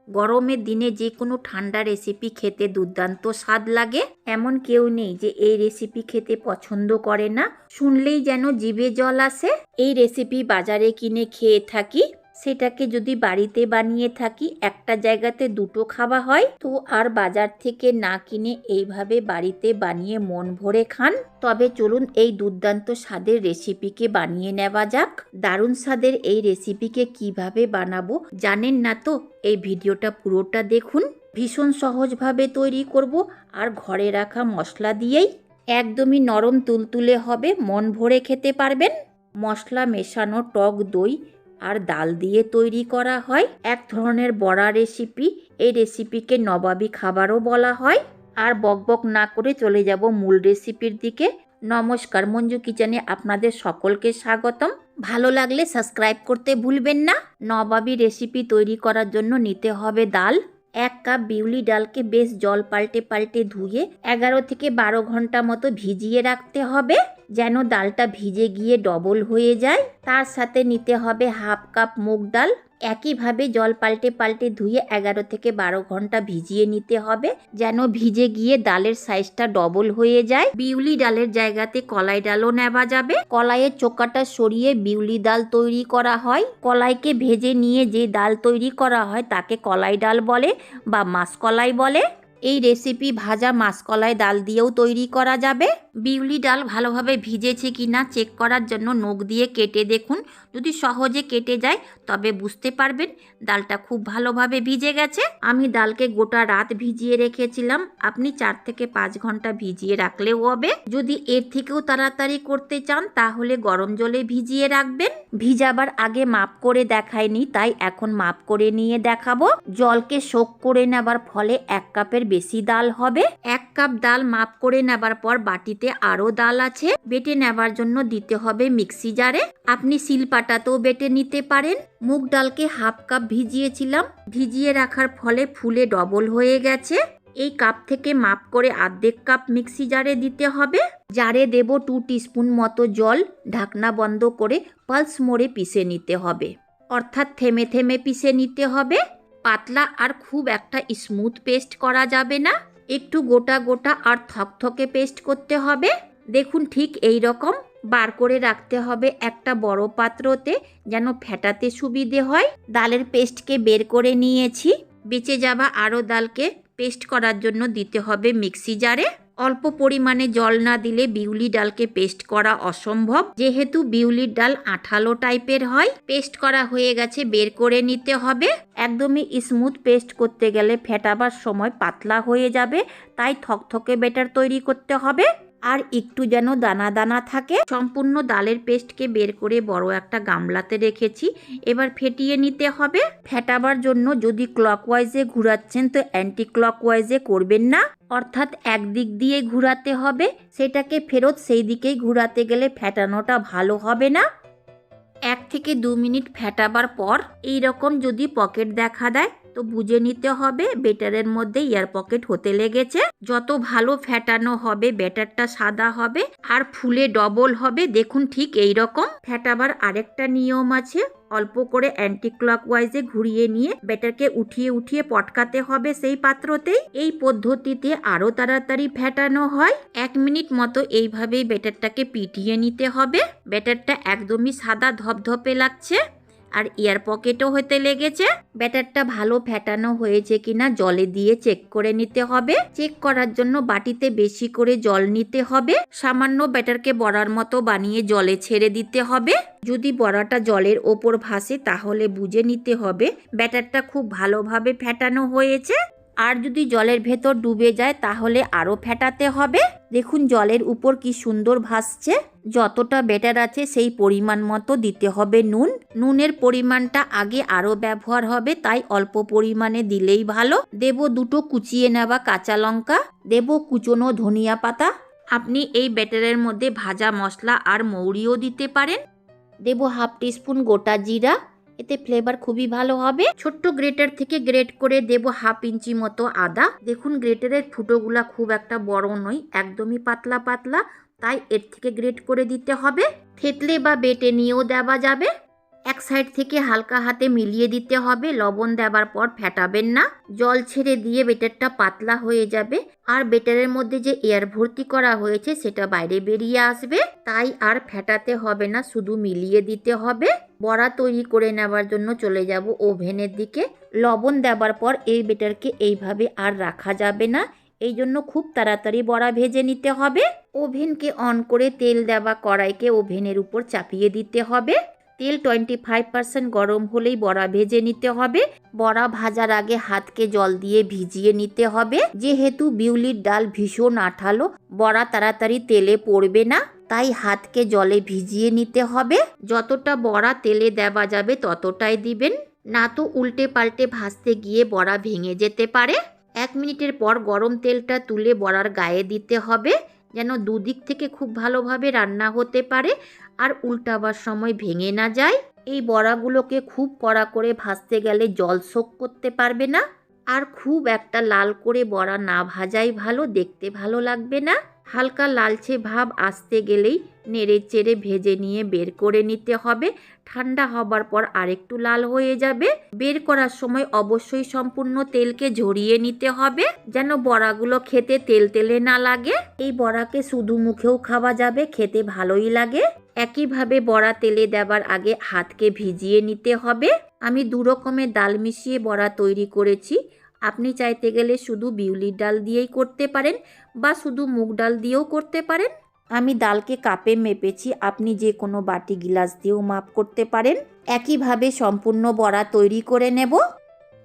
গরমের দিনে যে কোনো ঠান্ডা রেসিপি খেতে দুর্দান্ত স্বাদ লাগে। এমন কেউ নেই যে এই রেসিপি খেতে পছন্দ করে না, শুনলেই যেন জিভে জল আসে। এই রেসিপি বাজারে কিনে খেয়ে থাকি, সেটাকে যদি বাড়িতে বানিয়ে থাকি একটা জায়গাতে দুটো খাওয়া হয়। তো আর বাজার থেকে না কিনে এইভাবে বাড়িতে বানিয়ে মন ভরে খান। তবে চলুন এই দুর্দান্ত স্বাদের রেসিপিকে বানিয়ে নেওয়া যাক। দারুণ স্বাদের এই রেসিপিকে কিভাবে বানাবো জানেন না তো? এই ভিডিওটা পুরোটা দেখুন। ভীষণ সহজভাবে তৈরি করব আর ঘরে রাখা মশলা দিয়েই। একদমই নরম তুলতুলে হবে, মন ভরে খেতে পারবেন। মশলা মেশানো টক দই আর ডাল দিয়ে তৈরি করা হয় এক ধরনের বড়া রেসিপি। এই রেসিপিকে নবাবী খাবারও বলা হয়। আর বকবক না করে চলে যাব মূল রেসিপির দিকে। নমস্কার, মঞ্জু কিচেনে আপনাদের সকলকে স্বাগতম। ভালো লাগলে সাবস্ক্রাইব করতে ভুলবেন না। নবাবী রেসিপি তৈরি করার জন্য নিতে হবে ডাল। 1 কাপ বিউলি ডালকে বেশ জল পাল্টে পাল্টে ধুয়ে 11 থেকে 12 ঘন্টা মতো ভিজিয়ে রাখতে হবে, যেন ডালটা ভিজে গিয়ে ডবল হয়ে যায়। তার সাথে নিতে হবে 1/2 কাপ মুগ ডাল। একইভাবে জল পাল্টে পাল্টে ধুয়ে 11 থেকে 12 ঘন্টা ভিজিয়ে নিতে হবে, যেন ভিজে গিয়ে ডালের সাইজটা ডবল হয়ে যায়। বিউলি ডালের জায়গাতে কলাই ডালও নেওয়া যাবে। কলাইয়ের চোকাটা সরিয়ে বিউলি ডাল তৈরি করা হয়। কলাইকে ভেজে নিয়ে যে ডাল তৈরি করা হয় তাকে কলাই ডাল বলে বা মাসকলাই বলে। এই রেসিপি ভাজা মাসকলাই ডাল দিয়েও তৈরি করা যাবে। বিউলি ডাল ভালোভাবে ভিজেছে কিনা চেক করার জন্য নখ দিয়ে কেটে দেখুন। যদি সহজে কেটে যায় তবে বুঝতে পারবেন ডালটা খুব ভালোভাবে ভিজে গেছে। আমি ডালকে গোটা রাত ভিজিয়ে রেখেছিলাম, আপনি 4 থেকে 5 ঘন্টা ভিজিয়ে রাখলেও হবে। যদি এর থেকেও তাড়াতাড়ি করতে চান তাহলে গরম জলে ভিজিয়ে রাখবেন। ভিজাবার আগে মাপ করে দেখায়নি, তাই এখন মাপ করে নিয়ে দেখাবো। জলকে শোক করে নেবার ফলে 1 কাপের বেশি ডাল হবে। 1 কাপ ডাল মাপ করে নেবার পর বাটিতে আরো ডাল আছে, বেটে নেবার জন্য দিতে হবে মিক্সি জারে। আপনি শিলপাটাতেও বেটে নিতে পারেন। মুগ ডালকে 1/2 কাপ ভিজিয়েছিলাম, ভিজিয়ে রাখার ফলে ফুলে ডবল হয়ে গেছে। এই কাপ থেকে মাপ করে 1/2 কাপ মিক্সি জারে দিতে হবে। জারে দেব 2 টিস্পুন মতো জল। ঢাকনা বন্ধ করে পালস মোড়ে পিষে নিতে হবে, অর্থাৎ থেমে থেমে পিষে নিতে হবে। পাতলা আর খুব একটা স্মুথ পেস্ট করা যাবে না, একটু গোটা গোটা আর থকথকে পেস্ট করতে হবে। দেখুন ঠিক এই রকম। বার করে রাখতে হবে একটা বড় পাত্রতে, যেন ফেটাতে সুবিধে হয়। ডালের পেস্টকে বের করে নিয়েছি। বেঁচে যাওয়া আরও ডালকে পেস্ট করার জন্য দিতে হবে মিক্সি জারে। অল্প পরিমাণে জল না দিলে বিউলি ডালকে পেস্ট করা অসম্ভব, যেহেতু বিউলির ডাল আঠালো টাইপের হয়। পেস্ট করা হয়ে গেছে, বের করে নিতে হবে। একদমই স্মুথ পেস্ট করতে গেলে ফেটাবার সময় পাতলা হয়ে যাবে, তাই থকথকে ব্যাটার তৈরি করতে হবে। আর একটু যেন দানা দানা থাকে। সম্পূর্ণ ডালের পেস্টকে বের করে বড় একটা গামলাতে রেখেছি। এবার ফেটিয়ে নিতে হবে। ফেটাবার জন্য যদি ক্লকওয়াইজে ঘুরাচ্ছেন তো অ্যান্টি ক্লকওয়াইজে করবেন না, অর্থাৎ একদিক দিয়ে ঘুরাতে হবে। সেটাকে ফেরত সেই দিকেই ঘুরাতে গেলে ফেটানোটা ভালো হবে না। 1 থেকে 2 মিনিট ফেটাবার পর এই রকম যদি পকেট দেখা দেয় তো বুঝে নিতে হবে বেটারের মধ্যে এয়ার পকেট হতে লেগেছে। যত ভালো ফেটানো হবে ব্যাটারটা সাদা হবে আর ফুলে ডবল হবে। দেখুন ঠিক এই রকম। ফেটাবার আরেকটা নিয়ম আছে, অল্প করে অ্যান্টি ক্লকওয়াইজে ঘুরিয়ে নিয়ে ব্যাটারকে উঠিয়ে উঠিয়ে পটকাতে হবে সেই পাত্রতেই। এই পদ্ধতিতে আরো তাড়াতাড়ি ফেটানো হয়। 1 মিনিট মতো এইভাবেই ব্যাটারটাকে পিটিয়ে নিতে হবে। ব্যাটারটা একদমই সাদা ধপধপে লাগছে আর এয়ার পকেটও হতে লেগেছে। ব্যাটারটা ভালো ফেটানো হয়েছে কিনা জলে দিয়ে চেক করে নিতে হবে। চেক করার জন্য বাটিতে বেশি করে জল নিতে হবে। সামান্য ব্যাটারকে বড়ার মতো বানিয়ে জলে ছেড়ে দিতে হবে। যদি বড়াটা জলের ওপর ভাসে তাহলে বুঝে নিতে হবে ব্যাটারটা খুব ভালোভাবে ফেটানো হয়েছে। আর যদি জলের ভেতর ডুবে যায় তাহলে আরও ফেটাতে হবে। দেখুন জলের উপর কি সুন্দর ভাসছে। যতটা ব্যাটার আছে সেই পরিমাণ মতো দিতে হবে নুন। নুনের পরিমাণটা আগে আরও ব্যবহার হবে, তাই অল্প পরিমাণে দিলেই ভালো। দেব 2টো কুচিয়ে নেওয়া কাঁচা লঙ্কা, দেব কুচনো ধনিয়া পাতা। আপনি এই ব্যাটারের মধ্যে ভাজা মশলা আর মৌরিও দিতে পারেন। দেব 1/2 টিস্পুন গোটা জিরা, এতে ফ্লেভার খুবই ভালো হবে। ছোট্ট গ্রেটার থেকে গ্রেট করে দেব 1/2 ইঞ্চি মতো আদা। দেখুন গ্রেটারের ফুটোগুলা খুব একটা বড় নয়, একদমই পাতলা পাতলা, তাই এর থেকে গ্রেট করে দিতে হবে। থেতলে বা বেটে নিয়েও দেওয়া যাবে। এক সাইড থেকে হালকা হাতে মিলিয়ে দিতে হবে। লবণ দেওয়ার পর ফেটাবেন না, জল ছেড়ে দিয়ে বেটারটা পাতলা হয়ে যাবে আর বেটারের মধ্যে যে এয়ার ভর্তি করা হয়েছে সেটা বাইরে বেরিয়ে আসবে। তাই আর ফেটাতে হবে না, শুধু মিলিয়ে দিতে হবে। বড়া তৈরি করে নেওয়ার জন্য চলে যাব ওভেনের দিকে। লবণ দেওয়ার পর এই বেটারকে এইভাবে আর রাখা যাবে না, এই জন্য খুব তাড়াতাড়ি বড়া ভেজে নিতে হবে। ওভেনকে অন করে তেল দেওয়া কড়াইকে ওভেনের উপর চাপিয়ে দিতে হবে। তেল 25% গরম হলেই বড়া ভেজে নিতে হবে। বড়া ভাজার আগে হাতকে জল দিয়ে ভিজিয়ে নিতে হবে, যেহেতু বিউলির ডাল ভীষণ আঠালো, বড়া তাড়াতাড়ি তেলে পড়বে না, তাই হাতকে জলে ভিজিয়ে নিতে হবে। যতটা বড়া তেলে দেওয়া যাবে ততটাই দিবেন, না তো উল্টে পাল্টে ভাজতে গিয়ে বড়া ভেঙে যেতে পারে। 1 মিনিটের পর গরম তেলটা তুলে বড়ার গায়ে দিতে হবে, যেন দুদিক থেকে খুব ভালোভাবে রান্না হতে পারে আর উল্টাবার সময় ভেঙে না যায়। এই বড়াগুলোকে খুব কড়া করে ভাজতে গেলে জল শোক করতে পারবে না, আর খুব একটা লাল করে বড়া না ভাজাই ভালো, দেখতে ভালো লাগবে না। হালকা লালচে ভাব আসতে গেলেই নেড়ে চেড়ে ভেজে নিয়ে বের করে নিতে হবে। ঠান্ডা হবার পর আরেকটু লাল হয়ে যাবে। বের করার সময় অবশ্যই সম্পূর্ণ তেলকে ঝরিয়ে নিতে হবে, যেন বড়াগুলো খেতে তেল তেলে না লাগে। এই বড়াকে শুধু মুখেও খাওয়া যাবে, খেতে ভালোই লাগে। একইভাবে বড়া তেলে দেওয়ার আগে হাতকে ভিজিয়ে নিতে হবে। আমি 2 রকমের ডাল মিশিয়ে বড়া তৈরি করেছি। আপনি চাইতে গেলে শুধু বিউলির ডাল দিয়েই করতে পারেন বা শুধু মুগ ডাল দিয়েও করতে পারেন। আমি ডালকে কাপে মেপেছি, আপনি যে কোনো বাটি গিলাস দিয়েও মাপ করতে পারেন। একইভাবে সম্পূর্ণ বড়া তৈরি করে নেব।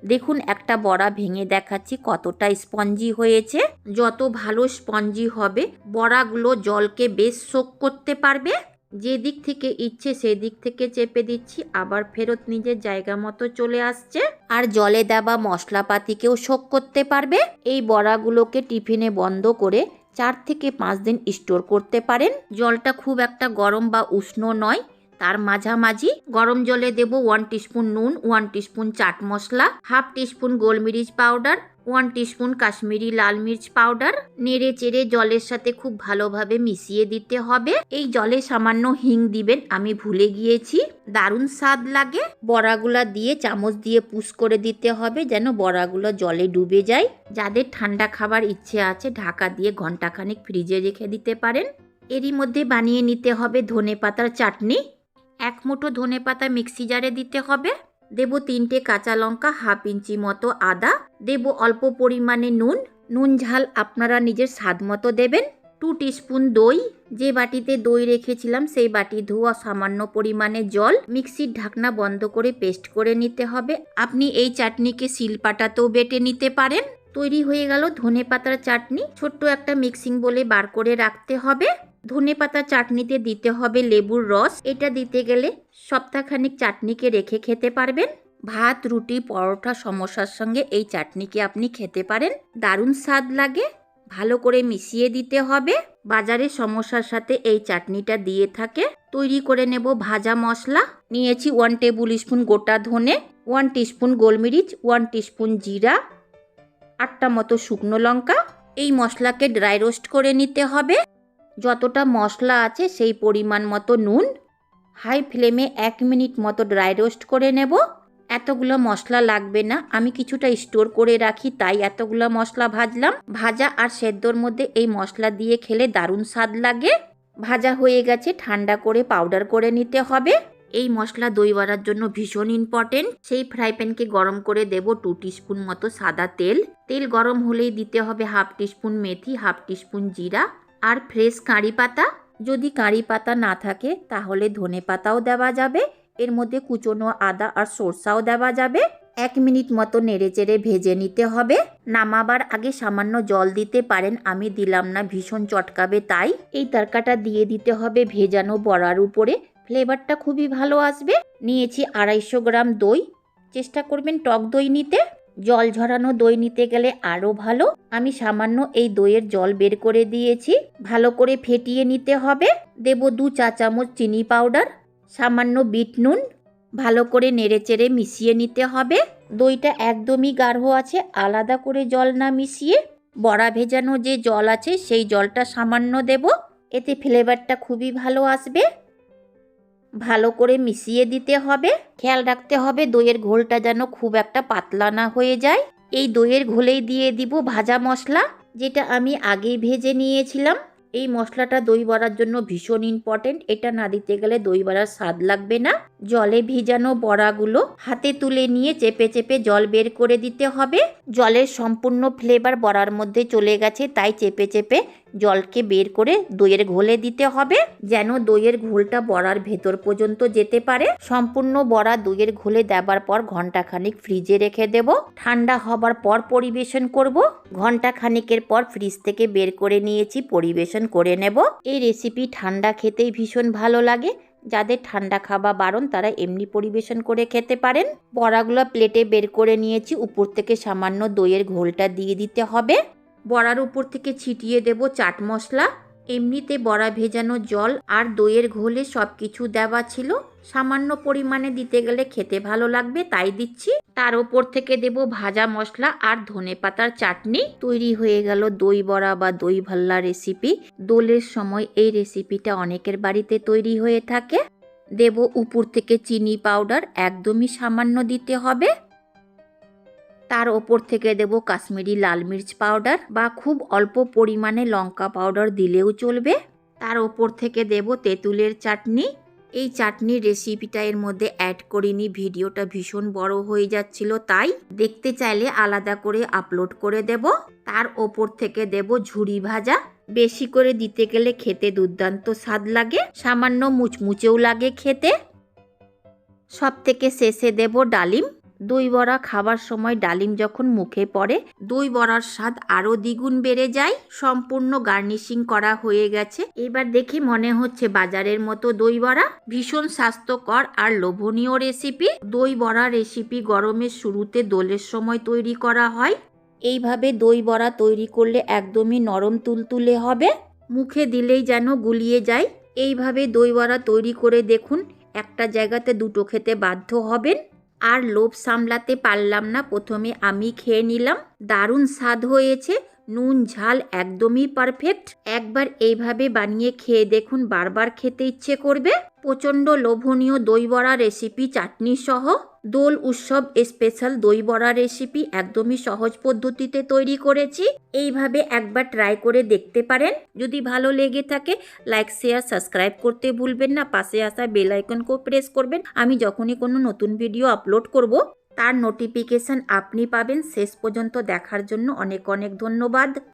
দেখুন একটা বড়া ভেঙে দেখাচ্ছি কতটা স্পঞ্জি হয়েছে। যত ভালো স্পঞ্জি হবে বড়াগুলো জলকে বেশ শোক করতে পারবে। যে দিক থেকে ইচ্ছে সেদিক থেকে চেপে দিচ্ছি, আবার ফেরত নিজের জায়গা মতো চলে আসছে। আর জলে দেওয়া মশলাপাতিকেও শোক করতে পারবে। এই বড়াগুলোকে টিফিনে বন্ধ করে 4 থেকে 5 দিন স্টোর করতে পারেন। জলটা খুব একটা গরম বা উষ্ণ নয়, তার মাঝামাঝি। গরম জলে দেব 1 টিস্পুন নুন, 1 teaspoon chaat masala, half teaspoon গোলমরিচ পাউডার, 1 টিস্পুন কাশ্মীরি লাল মির্চ পাউডার। নেড়ে চেড়ে জলের সাথে খুব ভালোভাবে মিশিয়ে দিতে হবে। এই জলে সামান্য হিং দিবেন, আমি ভুলে গিয়েছি, দারুণ স্বাদ লাগে। বড়াগুলা দিয়ে চামচ দিয়ে পুশ করে দিতে হবে, যেন বড়াগুলো জলে ডুবে যায়। যাদের ঠান্ডা খাবার ইচ্ছে আছে ঢাকা দিয়ে ঘন্টাখানিক ফ্রিজে রেখে দিতে পারেন। এরই মধ্যে বানিয়ে নিতে হবে ধনেপাতার চাটনি। 1 মুঠো ধনেপাতা মিক্সি জারে দিতে হবে। দেব 3টে কাঁচা লঙ্কা, হাফ ইঞ্চি মতো আদা। দেব অল্প পরিমাণে নুন। নুন ঝাল আপনারা নিজের স্বাদ মতো দেবেন। 2 টিস্পুন দই। যে বাটিতে দই রেখেছিলাম সেই বাটি ধোয়া সামান্য পরিমাণে জল। মিক্সির ঢাকনা বন্ধ করে পেস্ট করে নিতে হবে। আপনি এই চাটনিকে শিলপাটাতেও বেটে নিতে পারেন। তৈরি হয়ে গেল ধনেপাতার চাটনি। ছোট্ট একটা মিক্সিং বলে বার করে রাখতে হবে। ধনেপাতা চাটনিতে দিতে হবে লেবুর রস। এটা দিতে গেলে সপ্তাহখানিক চাটনিকে রেখে খেতে পারবেন। ভাত, রুটি, পরোটা, সমোসার সঙ্গে এই চাটনিকে আপনি খেতে পারেন, দারুণ স্বাদ লাগে। ভালো করে মিশিয়ে দিতে হবে। বাজারে সমোসার সাথে এই চাটনিটা দিয়ে থাকে। তৈরি করে নেব ভাজা মশলা। নিয়েছি 1 টেবিল স্পুন গোটা ধনে, 1 টিস্পুন গোলমরিচ, 1 টিস্পুন জিরা, 8টা মতো শুকনো লঙ্কা। এই মশলাকে ড্রাই রোস্ট করে নিতে হবে। যতটা মশলা আছে সেই পরিমাণ মতো নুন। হাই ফ্লেমে 1 মিনিট মতো ড্রাই রোস্ট করে নেব। এতগুলো মশলা লাগবে না, আমি কিছুটা স্টোর করে রাখি তাই এতগুলো মশলা ভাজলাম। ভাজা আর সেদ্ধর মধ্যে এই মশলা দিয়ে খেলে দারুণ স্বাদ লাগে। ভাজা হয়ে গেছে, ঠান্ডা করে পাউডার করে নিতে হবে। এই মশলা দই বড়ার জন্য ভীষণ ইম্পর্টেন্ট। সেই ফ্রাই প্যানকে গরম করে দেব 2 টিস্পুন মতো সাদা তেল। তেল গরম হলেই দিতে হবে হাফ টিস্পুন মেথি, হাফ টিস্পুন জিরা আর ফ্রেশ কারি পাতা। যদি কারি পাতা না থাকে তাহলে ধনে পাতাও দেওয়া যাবে। এর মধ্যে কুচনো আদা আর সরষাও দেওয়া যাবে। 1 মিনিট মতো নেড়েচেড়ে ভেজে নিতে হবে। নামাবার আগে সামান্য জল দিতে পারেন, আমি দিলাম না, ভীষণ চটকাবে তাই। এই তরকাটা দিয়ে দিতে হবে ভেজানো বড়ার উপরে, ফ্লেভারটা খুবই ভালো আসবে। নিয়েছি 250 গ্রাম দই। চেষ্টা করবেন টক দই নিতে। জল ঝরানো দই নিতে গেলে আরও ভালো। আমি সামান্য এই দইয়ের জল বের করে দিয়েছি। ভালো করে ফেটিয়ে নিতে হবে। দেব 2 চা চামচ চিনি পাউডার, সামান্য বিট নুন। ভালো করে নেড়েচেড়ে মিশিয়ে নিতে হবে। দইটা একদমই গাঢ় আছে, আলাদা করে জল না মিশিয়ে বড়া ভেজানো যে জল আছে সেই জলটা সামান্য দেব, এতে ফ্লেভারটা খুবই ভালো আসবে। ভালো করে মিশিয়ে দিতে হবে। খেয়াল রাখতে হবে দইয়ের ঘোলটা যেন খুব একটা পাতলা না হয়ে যায়। এই দইয়ের ঘোলেই দিয়ে দিব ভাজা মশলা, যেটা আমি আগেই ভেজে নিয়েছিলাম। এই মশলাটা দই বড়ার জন্য ভীষণ ইম্পর্টেন্ট। এটা না দিতে গেলে দই বড়ার স্বাদ লাগবে না। জলে ভিজানো বড়াগুলো হাতে তুলে নিয়ে চেপে চেপে জল বের করে দিতে হবে। জলের সম্পূর্ণ ফ্লেভার বড়ার মধ্যে চলে গেছে, তাই চেপে চেপে জলকে বের করে দইয়ের ঘোলে দিতে হবে, যেন দইয়ের ঘোলটা বড়ার ভেতর পর্যন্ত যেতে পারে। সম্পূর্ণ বড়া দইয়ের ঘোলে দেবার পর ঘন্টাখানিক ফ্রিজে রেখে দেব। ঠান্ডা হবার পর পরিবেশন করব। ঘন্টাখানিকের পর ফ্রিজ থেকে বের করে নিয়েছি, পরিবেশন করে নেব। এই রেসিপি ঠান্ডা খেতেই ভীষণ ভালো লাগে। যাদের ঠান্ডা খাওয়া বারণ তারা এমনি পরিবেশন করে খেতে পারেন। বড়াগুলো প্লেটে বের করে নিয়েছি, উপর থেকে সামান্য দইয়ের ঘোলটা দিয়ে দিতে হবে। বড়ার উপর থেকে ছিটিয়ে দেব চাট মশলা। এমনিতে বড়া ভেজানো জল আর দইয়ের ঘোলে সব কিছু দেওয়া ছিল, সামান্য পরিমাণে দিতে গেলে খেতে ভালো লাগবে তাই দিচ্ছি। তার উপর থেকে দেব ভাজা মশলা আর ধনেপাতার চাটনি। তৈরি হয়ে গেল দই বড়া বা দই ভাল্লা রেসিপি। দোলের সময় এই রেসিপিটা অনেকের বাড়িতে তৈরি হয়ে থাকে। দেব উপর থেকে চিনি পাউডার, একদমই সামান্য দিতে হবে। তার ওপর থেকে দেব কাশ্মীরি লাল মির্চ পাউডার বা খুব অল্প পরিমাণে লঙ্কা পাউডার দিলেও চলবে। তার ওপর থেকে দেব তেঁতুলের চাটনি। এই চাটনির রেসিপিটা এর মধ্যে অ্যাড করিনি, ভিডিওটা ভীষণ বড় হয়ে যাচ্ছিল, তাই দেখতে চাইলে আলাদা করে আপলোড করে দেব। তার ওপর থেকে দেব ঝুরি ভাজা। বেশি করে দিতে গেলে খেতে দুর্দান্ত স্বাদ লাগে, সামান্য মুচমুচেও লাগে খেতে। সব থেকে শেষে দেব ডালিম। দই বড়া খাবার সময় ডালিম যখন মুখে পড়ে দই বড়ার স্বাদ আরো দ্বিগুণ বেড়ে যায়। সম্পূর্ণ গার্নিশিং করা হয়ে গেছে। এবার দেখি মনে হচ্ছে বাজারের মতো দই বড়া। ভীষণ স্বাস্থ্যকর আর লোভনীয় রেসিপি। দই বড়া রেসিপি গরমের শুরুতে দোলের সময় তৈরি করা হয়। এইভাবে দই বড়া তৈরি করলে একদমই নরম তুলতুলে হবে, মুখে দিলেই যেন গুলিয়ে যায়। এইভাবে দই বড়া তৈরি করে দেখুন, একটা জায়গাতে দুটো খেতে বাধ্য হবেন। আর লোভ সামলাতে পারলাম না, প্রথমে আমি খেয়ে নিলাম। দারুণ স্বাদ হয়েছে, নুন ঝাল একদমই পারফেক্ট। একবার এইভাবে বানিয়ে খেয়ে দেখুন, বারবার খেতে ইচ্ছে করবে। প্রচণ্ড লোভনীয় দই বড়া রেসিপি চাটনি সহ দোল উৎসব স্পেশাল দই বড়া রেসিপি একদমই সহজ পদ্ধতিতে তৈরি করেছি। এইভাবে একবার ট্রাই করে দেখতে পারেন। যদি ভালো লেগে থাকে লাইক শেয়ার সাবস্ক্রাইব করতে ভুলবেন না। পাশে আসা বেল আইকনকেও প্রেস করবেন। আমি যখনই কোনো নতুন ভিডিও আপলোড করব তার নোটিফিকেশন আপনি পাবেন। শেষ পর্যন্ত দেখার জন্য অনেক অনেক ধন্যবাদ।